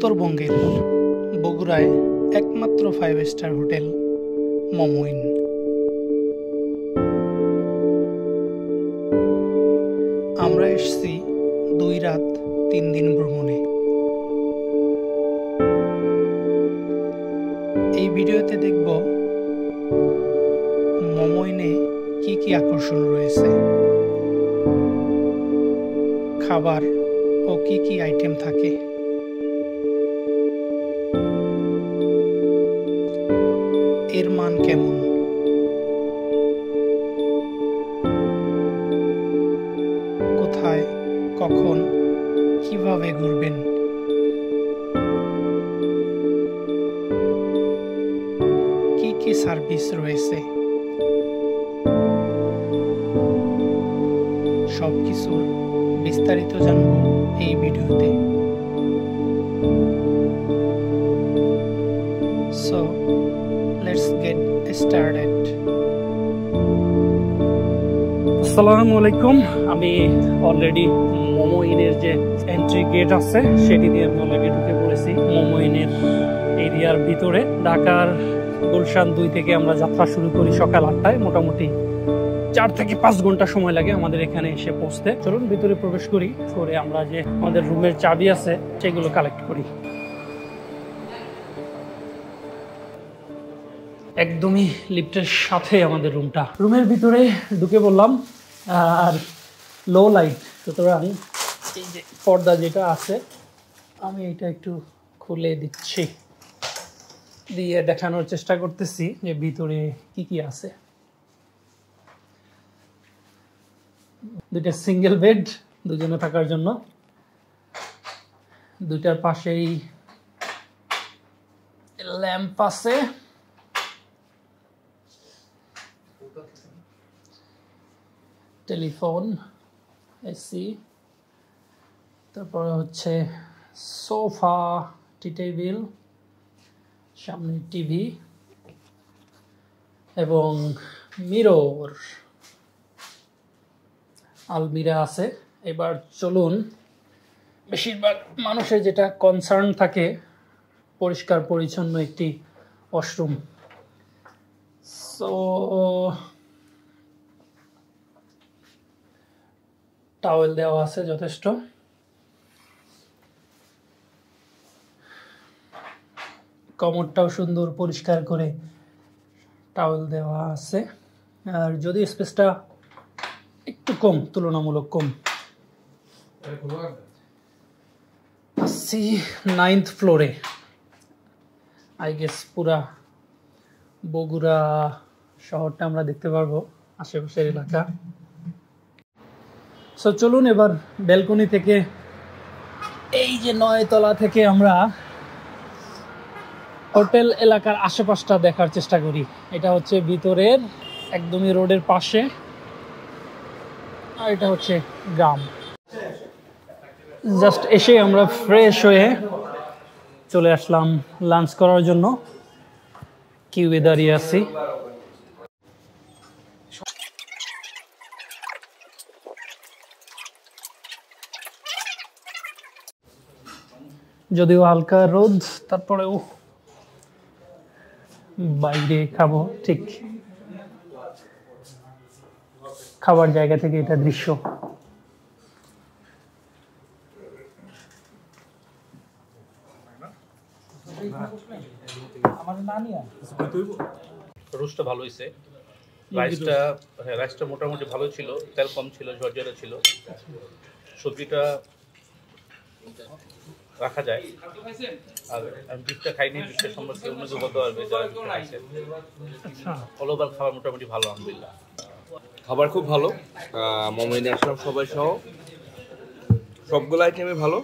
উত্তরবঙ্গের বগুড়ায় একমাত্র 5 স্টার হোটেল মমইন। আমরা এসেছি 2 রাত 3 দিন ভ্রমণে। এই ভিডিওতে দেখব মমইনে কি কি আকর্ষণ রয়েছে, খাবার ও কি কি আইটেম থাকে। এর মান কেমন, কোথায়, কখন, কিভাবে ঘুরবেন, কি কি সার্ভিস রয়েছে, সবকিছু বিস্তারিত জানব এই ভিডিওতে। So let's get started. আসসালামু আলাইকুম। আমি অলরেডি মমইনের যে এন্ট্রি গেট আছে সেটি দিয়ে আমি অলরেডি ঢুকে পড়েছি মমইনের এরিয়ার ভিতরে। ঢাকার গুলশান 2 থেকে আমরা যাত্রা শুরু করি সকাল 8টায়। মোটামুটি 4 থেকে 5 ঘন্টা সময় লাগে আমাদের এখানে এসে পৌঁছতে। চলুন ভিতরে প্রবেশ করি, করে আমরা যে আমাদের রুমের চাবি আছে সেগুলো কালেক্ট করি। একদমই লিফটের সাথে আমাদের রুমটা। রুমের ভিতরে ঢুকে বললাম, আর লো লাইট, সুতরাং এই যে পর্দা যেটা আছে আমি এটা একটু খুলে দিচ্ছি, দিয়ে দেখানোর চেষ্টা করতেছি যে ভিতরে কি কি আছে। 2টা সিঙ্গেল বেড, 2 জনে থাকার জন্য। 2টার পাশেই ল্যাম্প আছে। টেলিফোন, এসি, তারপরে হচ্ছে সোফা, টি টেবিল, সামনে টিভি এবং মিরর, আলমিরা আছে। এবার চলুন, বেশিরভাগ মানুষের যেটা কনসার্ন থাকে পরিষ্কার পরিচ্ছন্ন একটি ওয়াশরুম। সো টাওয়েল দেওয়া আছে যথেষ্ট। কমোডটাও সুন্দর পরিষ্কার করে টাওয়েল দেওয়া আছে। আর যদি স্পেসটা একটু কম, তুলনামূলক কম। আসছি 9th ফ্লোরে। আই গেস পুরা বগুড়া শহরটা আমরা দেখতে পারবো, আশেপাশের এলাকা। সো চলুন এবার ব্যালকনি থেকে, এই যে 9 তলা থেকে আমরা হোটেল এলাকার আশেপাশটা দেখার চেষ্টা করি। এটা হচ্ছে ভিতরের একদমই রোডের পাশে, আর এটা হচ্ছে গ্রাম। জাস্ট এসে আমরা ফ্রেশ হয়ে চলে আসলাম লাঞ্চ করার জন্য। কিউয়ে দাঁড়িয়ে আছি। যদিও হালকা রোদ, তারপরেও বাইরে খাবো, ঠিক খাবার জায়গা থেকে এটা দৃশ্য। রোস্টটা ভালো হয়েছে, রাইসটা মোটামুটি ভালো ছিল, তেল কম ছিল, ঝরঝরে ছিল। সবজিটা রাখা যায়। আর আমি বিফটা খাইনি, বিফটা সম্পর্কে অন্য কেউ বলতে পারবে যারা বিফটা খাইছে। অল ওভার খাবার মোটামুটি ভালো, আলহামদুলিল্লাহ। খাবার খুব ভালো। মমইনে আসলাম সবাই সহ, সবগুলো আইটেমই ভালো।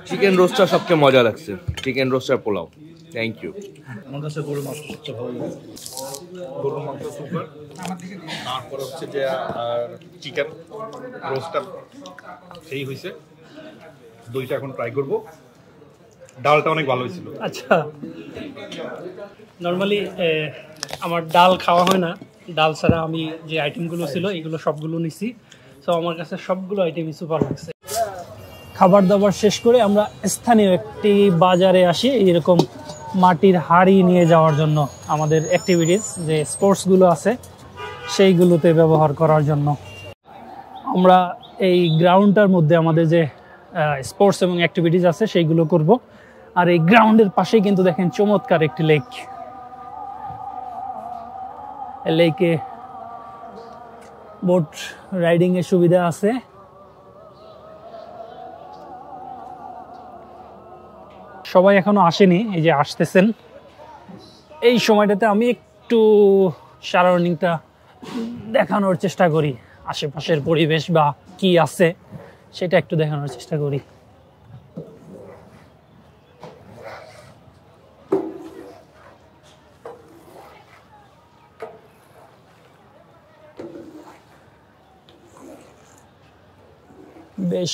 চিকেন রোস্টটা সবচেয়ে মজা লাগছে, চিকেন রোস্টার পোলাও। Thank you. আমার কাছে গরুর মাংস সবচেয়ে ভালো লাগে। গরুর মাংস সুপার। তারপর হচ্ছে যে চিকেন রোস্টটা সেই হয়েছে। দইটা এখন ট্রাই করবো। ডালটা অনেক ভালো হয়েছিল। আচ্ছা, নর্মালি আমার ডাল খাওয়া হয় না, ডাল ছাড়া আমি যে আইটেমগুলো ছিল এগুলো সবগুলো নিছি। সো আমার কাছে সবগুলো আইটেমই সুপার লাগছে। খাবার দাবার শেষ করে আমরা স্থানীয় একটি বাজারে আসি এরকম মাটির হাড়ি নিয়ে যাওয়ার জন্য, আমাদের অ্যাক্টিভিটিস যে স্পোর্টসগুলো আছে সেইগুলোতে ব্যবহার করার জন্য। আমরা এই গ্রাউন্ডটার মধ্যে আমাদের যে স্পোর্টস এবং অ্যাক্টিভিটিস আছে সেইগুলো করব। আর এই গ্রাউন্ডের পাশেই কিন্তু দেখেন চমৎকার একটি লেক, লেকে বোট রাইডিং এর সুবিধা আছে। সবাই এখনো আসেনি, এই যে আসতেছেন। এই সময়টাতে আমি একটু সারাউন্ডিংটা দেখানোর চেষ্টা করি, আশেপাশের পরিবেশ বা কি আছে সেটা একটু দেখানোর চেষ্টা করি। বেশ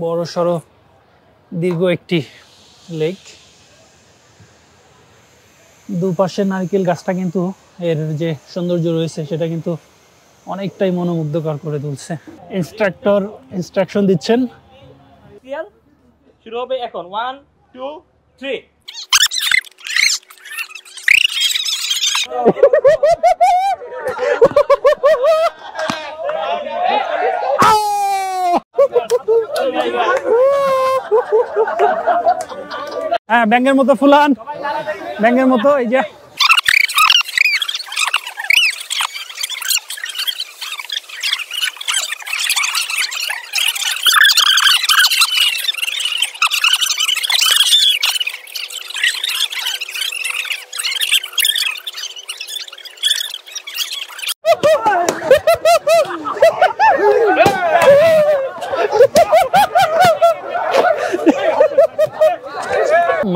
বড় সড়ো দীর্ঘ একটি লেক, দুপাশে নারকেল গাছটা কিন্তু এর যে সৌন্দর্য রয়েছে সেটা কিন্তু অনেকটাই মনোমুগ্ধকর করে তুলছে। ইনস্ট্রাক্টর ইনস্ট্রাকশন দিচ্ছেন। শুরু হবে এখন 1 2 3। হ্যাঁ, ব্যাঙের মতো ফুলান, ব্যাঙের মতো। এই যে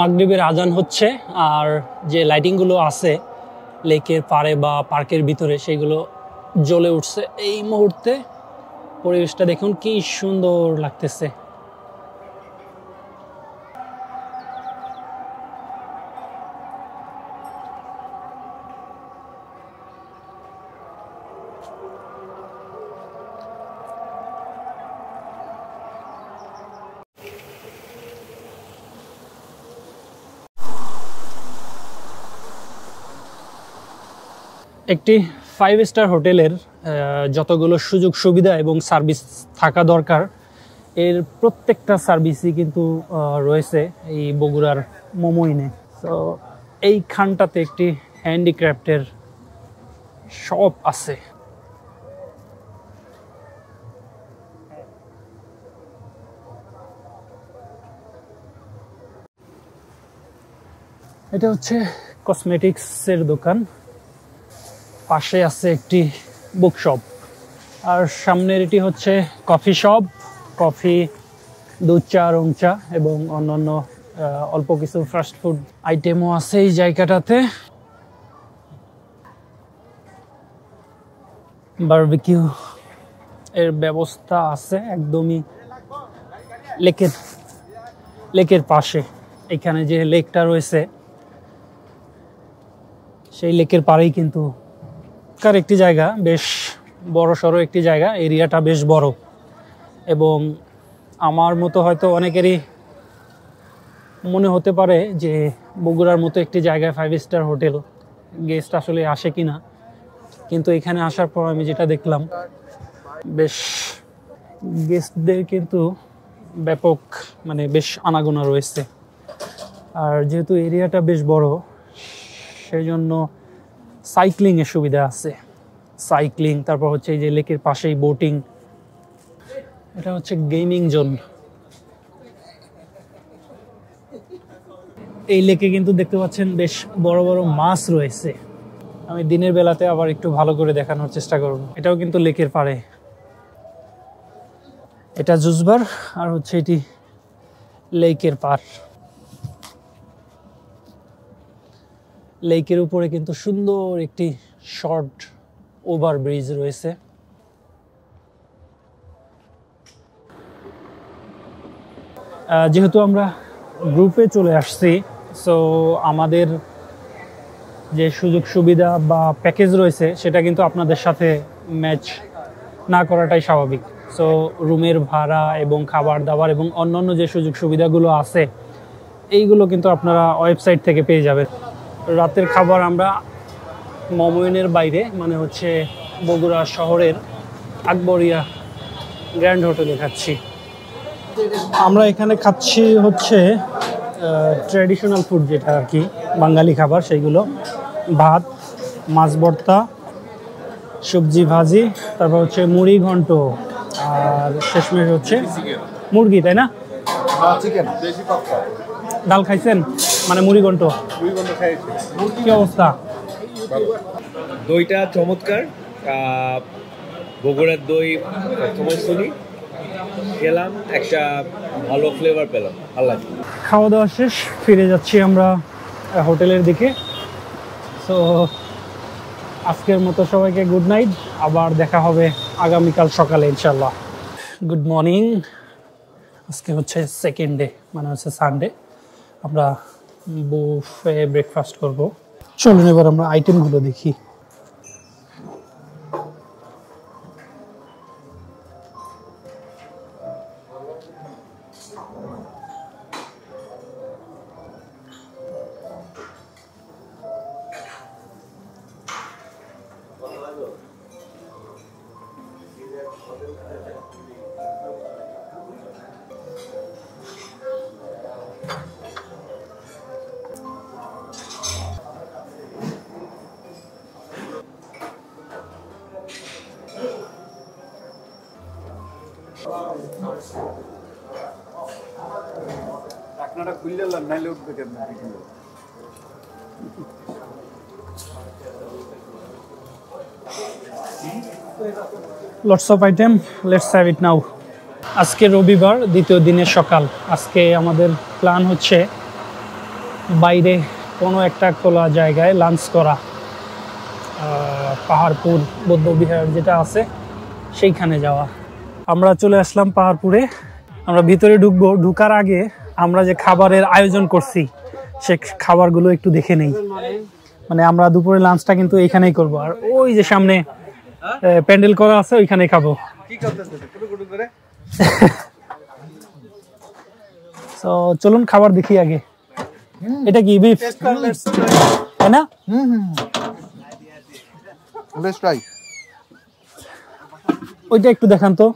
মাগরিবের আজান হচ্ছে, আর যে লাইটিংগুলো আছে লেকের পাড়ে বা পার্কের ভিতরে সেইগুলো জ্বলে উঠছে এই মুহূর্তে। পরিবেশটা দেখুন কি সুন্দর লাগতেছে। একটি 5 স্টার হোটেলের যতগুলো সুযোগ সুবিধা এবং সার্ভিস থাকা দরকার এর প্রত্যেকটা সার্ভিসই কিন্তু রয়েছে এই বগুড়ার মোমোইনে। তো এইখানটাতে একটি হ্যান্ডিক্রাফটের শপ আছে। এটা হচ্ছে কসমেটিক্সের দোকান, পাশে আছে একটি বুকশপ, আর সামনের এটি হচ্ছে কফি শপ। কফি, দুধ চা, রং চা এবং অন্যান্য অল্প কিছু ফাস্ট ফুড আইটেমও আছে এই জায়গাটাতে। বারবিকিউ এর ব্যবস্থা আছে একদমই লেকের পাশে। এখানে যে লেকটা রয়েছে সেই লেকের পাড়েই কিন্তু একটি জায়গা, বেশ বড় সড়ো একটি জায়গা, এরিয়াটা বেশ বড়। এবং আমার মতো হয়তো অনেকেরই মনে হতে পারে যে বগুড়ার মতো একটি জায়গায় 5 স্টার হোটেল গেস্ট আসলে আসে কিনা, কিন্তু এখানে আসার পর আমি যেটা দেখলাম বেশ গেস্টদের কিন্তু ব্যাপক বেশ আনাগোনা রয়েছে। আর যেহেতু এরিয়াটা বেশ বড় সেই জন্য সাইক্লিং এর সুবিধা আছে। সাইক্লিং, তারপর হচ্ছে এই যে লেকের পাশেই বোটিং। এটা হচ্ছে গেমিং জোন। এই লেকে কিন্তু দেখতে পাচ্ছেন বেশ বড় বড় মাছ রয়েছে। আমি দিনের বেলাতে আবার একটু ভালো করে দেখানোর চেষ্টা করব। এটাও কিন্তু লেকের পাড়ে। এটা জুসবার, আর হচ্ছে এটি লেকের পাড়। লেকের উপরে কিন্তু সুন্দর একটি শর্ট ওভারব্রিজ রয়েছে। যেহেতু আমরা গ্রুপে চলে আসছি, সো আমাদের যে সুযোগ সুবিধা বা প্যাকেজ রয়েছে সেটা কিন্তু আপনাদের সাথে ম্যাচ না করাটাই স্বাভাবিক। সো রুমের ভাড়া এবং খাবার দাবার এবং অন্যান্য যে সুযোগ সুবিধাগুলো আছে এইগুলো কিন্তু আপনারা ওয়েবসাইট থেকে পেয়ে যাবেন। রাতের খাবার আমরা মমইনের বাইরে মানে হচ্ছে বগুড়া শহরের আকবরিয়া গ্র্যান্ড হোটেলে খাচ্ছি। আমরা এখানে খাচ্ছি হচ্ছে ট্র্যাডিশনাল ফুড যেটা আর কি বাঙালি খাবার, সেইগুলো ভাত, মাছ ভর্তা, সবজি ভাজি, তারপর হচ্ছে মুড়ি ঘন্ট, আর শেষমেশ হচ্ছে মুরগি, তাই না? ডাল খাইছেন মানে মুড়ি ঘন্ট? কি অবস্থা? দইটা চমৎকার, বগুড়ার দই সবসময় শুনি, খেলাম, একটা ভালো ফ্লেভার পেলাম, ভালো লাগে। খাওয়া দাওয়া শেষ, ফিরে যাচ্ছি আমরা হোটেলের দিকে। সো আজকের মতো সবাইকে গুড নাইট, আবার দেখা হবে আগামীকাল সকালে ইনশাল্লাহ। Good morning. আজকে হচ্ছে সেকেন্ড ডে, মানে হচ্ছে সানডে। আমরা বুফে ব্রেকফাস্ট করব। চলুন এবার আমরা আইটেমগুলো দেখি। আপনারা খুললে নাইলে উঠবে কেমন video? Lots of item, let's have it now. আজকে রবিবার, দ্বিতীয় দিনের সকাল। আজকে আমাদের প্ল্যান হচ্ছে বাইরে কোনো একটা খোলা জায়গায় লাঞ্চ করা। পাহাড়পুর বৌদ্ধবিহার যেটা আছে সেইখানে যাওয়া। আমরা চলে আসলাম পাহাড়পুরে। আমরা ভিতরে ঢুকবো, ঢুকার আগে আমরা যে খাবারের আয়োজন করছি সে খাবারগুলো একটু দেখে নেই। মানে আমরা দুপুরে লাঞ্চটা কিন্তু এইখানেই করব, আর ওই যে সামনে প্যান্ডেল করা আছে ওইখানেই খাবো। তো চলুন খাবার দেখি আগে। এটা কি বিফ, তাই না? ওইটা একটু দেখান তো।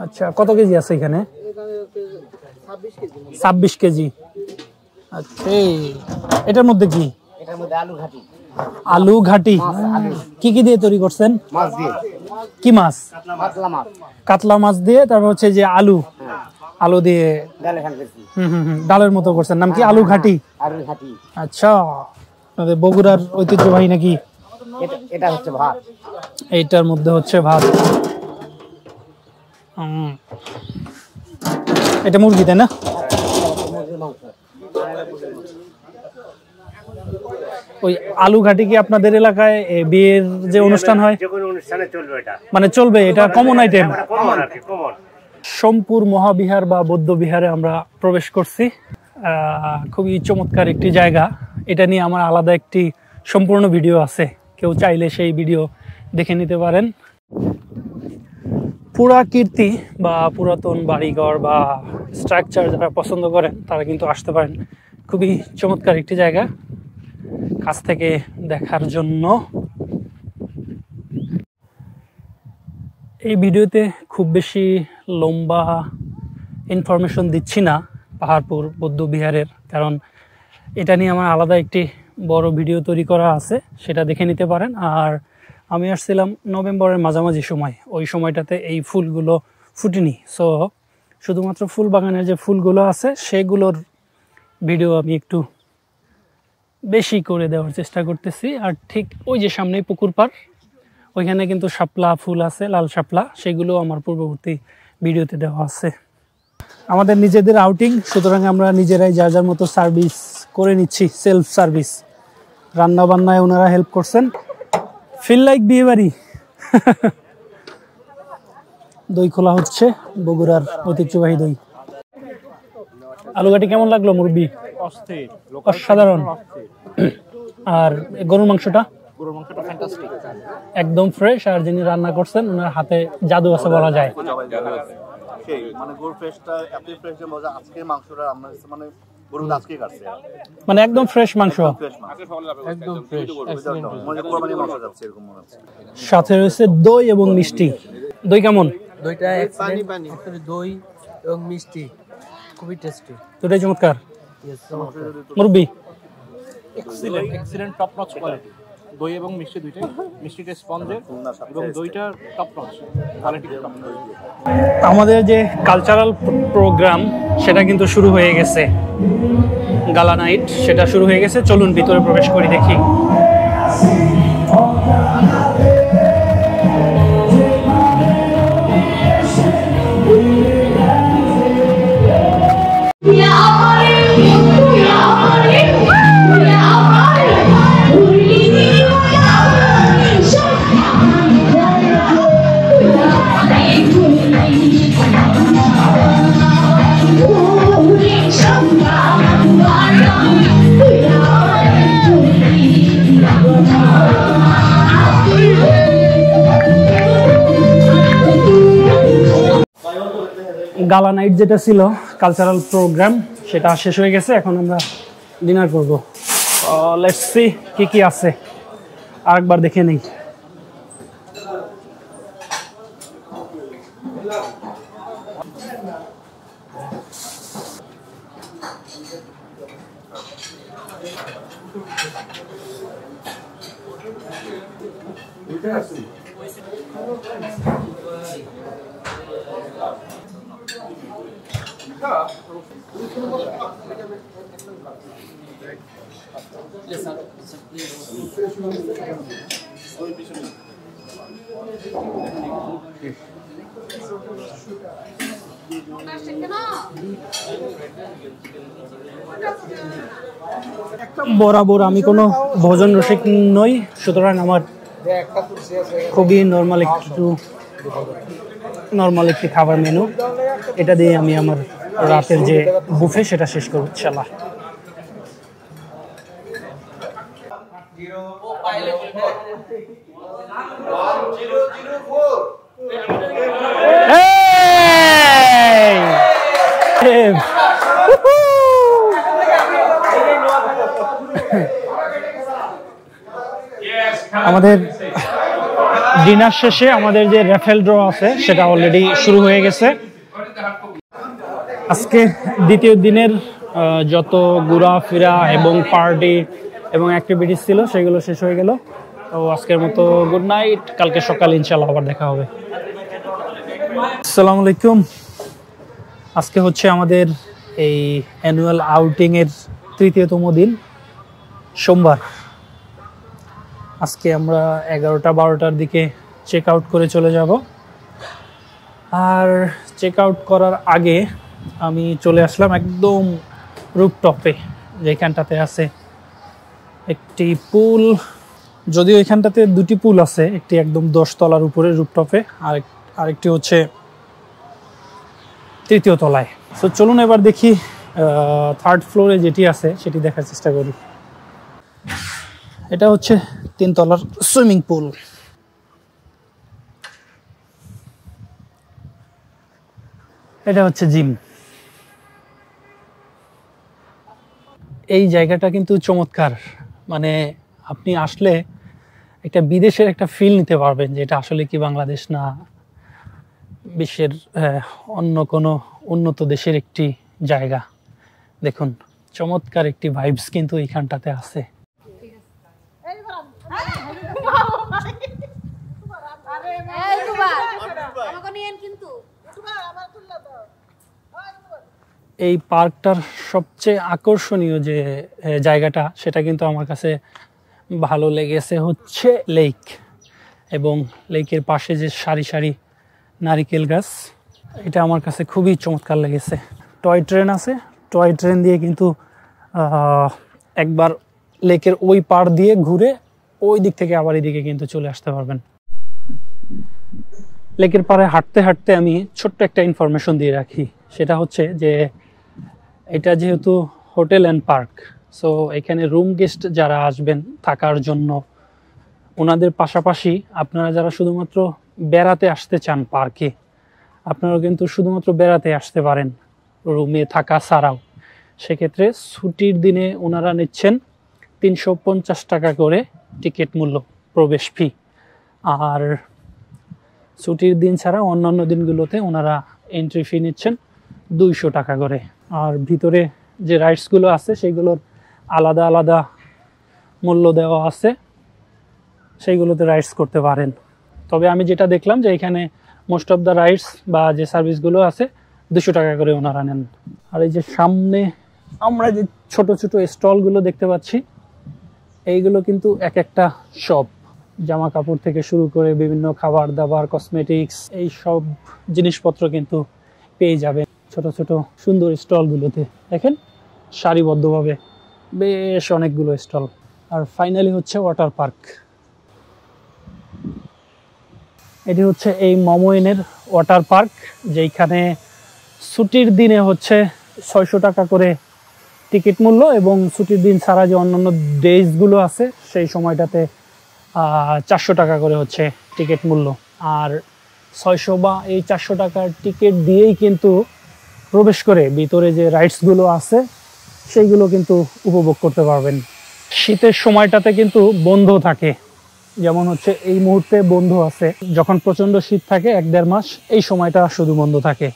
আচ্ছা, কত কেজি আছে এখানে? 26 কেজি। আচ্ছা, এটার মধ্যে কি? আলু ঘাটি। কি কি দিয়ে তৈরি করছেন? কি মাছ? কাতলা মাছ দিয়ে, তারপর হচ্ছে যে আলু, আলু দিয়ে ডালের মতো করছেন। নাম কি? আলু ঘাটি। আচ্ছা, বগুড়ার ঐতিহ্যবাহী নাকি? এটা হচ্ছে ভাত, এইটার মধ্যে হচ্ছে ভাত। এটা মুরগি, তাই না? ওই আলু ঘাটি কি আপনাদের এলাকায় বিয়ের যে অনুষ্ঠান হয় মানে চলবে? এটা কমন আইটেম। সোমপুর মহাবিহার বা বৌদ্ধ বিহারে আমরা প্রবেশ করছি। খুবই চমৎকার একটি জায়গা। এটা নিয়ে আমার আলাদা একটি সম্পূর্ণ ভিডিও আছে, কেউ চাইলে সেই ভিডিও দেখে নিতে পারেন। পুরাকীর্তি বা পুরাতন বাড়িঘর বা স্ট্রাকচার যারা পছন্দ করেন তারা কিন্তু আসতে পারেন। খুবই চমৎকার একটি জায়গা কাছ থেকে দেখার জন্য। এই ভিডিওতে খুব বেশি লম্বা ইনফরমেশন দিচ্ছি না পাহাড়পুর বৌদ্ধ বিহারের, কারণ এটা নিয়ে আমার আলাদা একটি বড় ভিডিও তৈরি করা আছে, সেটা দেখে নিতে পারেন। আর আমি আসছিলাম নভেম্বরের মাঝামাঝি সময়, ওই সময়টাতে এই ফুলগুলো ফুটেনি। সো শুধুমাত্র ফুল বাগানের যে ফুলগুলো আছে সেগুলোর ভিডিও আমি একটু বেশি করে দেওয়ার চেষ্টা করতেছি। আর ঠিক ওই যে সামনেই পুকুর পাড়, ওইখানে কিন্তু শাপলা ফুল আছে, লাল শাপলা, সেগুলো আমার পূর্ববর্তী ভিডিওতে দেওয়া আছে। আমাদের নিজেদের আউটিং, সুতরাং আমরা নিজেরাই যার যার মতো সার্ভিস করে নিচ্ছি, সেলফ সার্ভিস। রান্না বান্নায় ওনারা হেল্প করছেন। ফিল লাইক বিয়ে বাড়ি। দই খোলা হচ্ছে, বগুড়ার ঐতিহ্যবাহী দই। আলুঘাটি কেমন লাগলো মুরব্বি? অসাধারণ। আর গরুর মাংসটা গরুর মাংসটা ফ্যান্টাস্টিক, একদম ফ্রেশ। আর যিনি রান্না করছেন ওনার হাতে জাদু আছে বলা যায়। সেই মানে গরুর ফ্রেশটা এতই ফ্রেশ যে মজা। আজকে মাংসটা আমরা মানে গরু আজকে কাটছে, মানে একদম ফ্রেশ মাংস, একদম ফ্রেশ। মানে কোরবানির মাংস যাচ্ছে এরকম মনে হচ্ছে। সাথে রয়েছে দই এবং মিষ্টি। দই কেমন? দইটা পানি পানি, দই এবং মিষ্টি খুবই টেস্টি। দুটাই চমৎকার। মুরব্বি এক্সিলেন্ট টপ নচ কোয়ালিটি, দই এবং মিষ্টি দুইটাই। মিষ্টিটা স্পঞ্জের এবং দইটা টপ নচ কোয়ালিটি। আমাদের যে কালচারাল প্রোগ্রাম সেটা কিন্তু শুরু হয়ে গেছে, গালা নাইট সেটা শুরু হয়ে গেছে। চলুন ভিতরে প্রবেশ করি, দেখি। গালা নাইট যেটা ছিল কালচারাল প্রোগ্রাম সেটা শেষ হয়ে গেছে। এখন আমরা ডিনার করব। লেটস সি কি কি আছে, আরেকবার দেখে নেই। বরাবর আমি কোনো ভোজন রসিক নই, সুতরাং আমার খুবই নর্মাল একটি খাবার মেনু। এটা দিয়ে আমি আমার রাতের যে বুফে সেটা শেষ করব ইনশাআল্লাহ। আমাদের ডিনার শেষে আমাদের যে রেফেল ড্র আছে সেটা অলরেডি শুরু হয়ে গেছে। আজকে দ্বিতীয় দিনের যত ঘোরাফেরা এবং পার্টি এবং অ্যাক্টিভিটিস ছিল সেগুলো শেষ হয়ে গেল। তো আজকের মতো গুড নাইট, কালকে সকালে ইনশাআল্লাহ আবার দেখা হবে। আসসালামু আলাইকুম। আজকে হচ্ছে আমাদের এই অ্যানুয়াল আউটিংয়ের তৃতীয়তম দিন, সোমবার। আজকে আমরা 11টা-12টার দিকে চেক আউট করে চলে যাব। আর চেক আউট করার আগে আমি চলে আসলাম একদম রুফটপে, যেখানটাতে আছে একটি পুল। যদিও এখানটাতে দুটি পুল আছে, একটি একদম 10 তলার উপরে রুফটপে, আরেকটি হচ্ছে 3য় তলায়। তো চলুন এবার দেখি 3rd ফ্লোরে যেটি আছে সেটি দেখার চেষ্টা করি। এটা হচ্ছে 3 তলার সুইমিং পুল। এটা হচ্ছে জিম। এই জায়গাটা কিন্তু চমৎকার, মানে আপনি আসলে একটা বিদেশের একটা ফিল নিতে পারবেন, যে এটা আসলে কি বাংলাদেশ না বিশ্বের অন্য কোনো উন্নত দেশের একটি জায়গা। দেখুন চমৎকার একটি ভাইবস কিন্তু এইখানটাতে আছে। এই পার্কটার সবচেয়ে আকর্ষণীয় যে জায়গাটা সেটা কিন্তু আমার কাছে ভালো লেগেছে হচ্ছে লেক, এবং লেকের পাশে যে সারি সারি নারিকেল গাছ, এটা আমার কাছে খুবই চমৎকার লেগেছে। টয় ট্রেন আছে, টয় ট্রেন দিয়ে কিন্তু একবার লেকের ওই পার দিয়ে ঘুরে ওই দিক থেকে আবার এদিকে কিন্তু চলে আসতে পারবেন। লেকের পাড়ে হাঁটতে হাঁটতে আমি ছোট্ট একটা ইনফরমেশন দিয়ে রাখি, সেটা হচ্ছে যে এটা যেহেতু হোটেল অ্যান্ড পার্ক, সো এখানে রুম গেস্ট যারা আসবেন থাকার জন্য ওনাদের পাশাপাশি আপনারা যারা শুধুমাত্র বেড়াতে আসতে চান পার্কে, আপনারা কিন্তু শুধুমাত্র বেড়াতে আসতে পারেন রুমে থাকা ছাড়াও। সেক্ষেত্রে ছুটির দিনে ওনারা নিচ্ছেন 350 টাকা করে টিকিট মূল্য, প্রবেশ ফি। আর ছুটির দিন ছাড়া অন্যান্য দিনগুলোতে ওনারা এন্ট্রি ফি নিচ্ছেন 200 টাকা করে। আর ভিতরে যে রাইডসগুলো আছে সেগুলোর আলাদা আলাদা মূল্য দেওয়া আছে, সেইগুলোতে রাইডস করতে পারেন। তবে আমি যেটা দেখলাম যে এখানে মোস্ট অফ দ্য রাইডস বা যে সার্ভিসগুলো আছে 200 টাকা করে ওনারা নেন। আর এই যে সামনে আমরা যে ছোট ছোট স্টলগুলো দেখতে পাচ্ছি, এইগুলো কিন্তু এক একটা শপ, জামা কাপড় থেকে শুরু করে বিভিন্ন খাবার দাবার, কসমেটিক্স, এই সব জিনিসপত্র কিন্তু পেয়ে যাবেন ছোট ছোট সুন্দর স্টলগুলোতে। দেখেন সারিবদ্ধভাবে বেশ অনেকগুলো স্টল। আর ফাইনালি হচ্ছে ওয়াটার পার্ক। এটি হচ্ছে এই মমোইনের ওয়াটার পার্ক, যেখানে ছুটির দিনে হচ্ছে 600 টাকা করে টিকিট মূল্য, এবং ছুটির দিন ছাড়া যে অন্যান্য ডেজগুলো আছে সেই সময়টাতে 400 টাকা করে হচ্ছে টিকিট মূল্য। আর 600 বা এই 400 টাকার টিকিট দিয়েই কিন্তু প্রবেশ করে ভিতরে যে রাইডসগুলো আছে সেইগুলো কিন্তু উপভোগ করতে পারবেন। শীতের সময়টাতে কিন্তু বন্ধ থাকে, যেমন হচ্ছে এই মুহূর্তে বন্ধ আছে। যখন প্রচণ্ড শীত থাকে 1-1.5 মাস, এই সময়টা শুধু বন্ধ থাকে।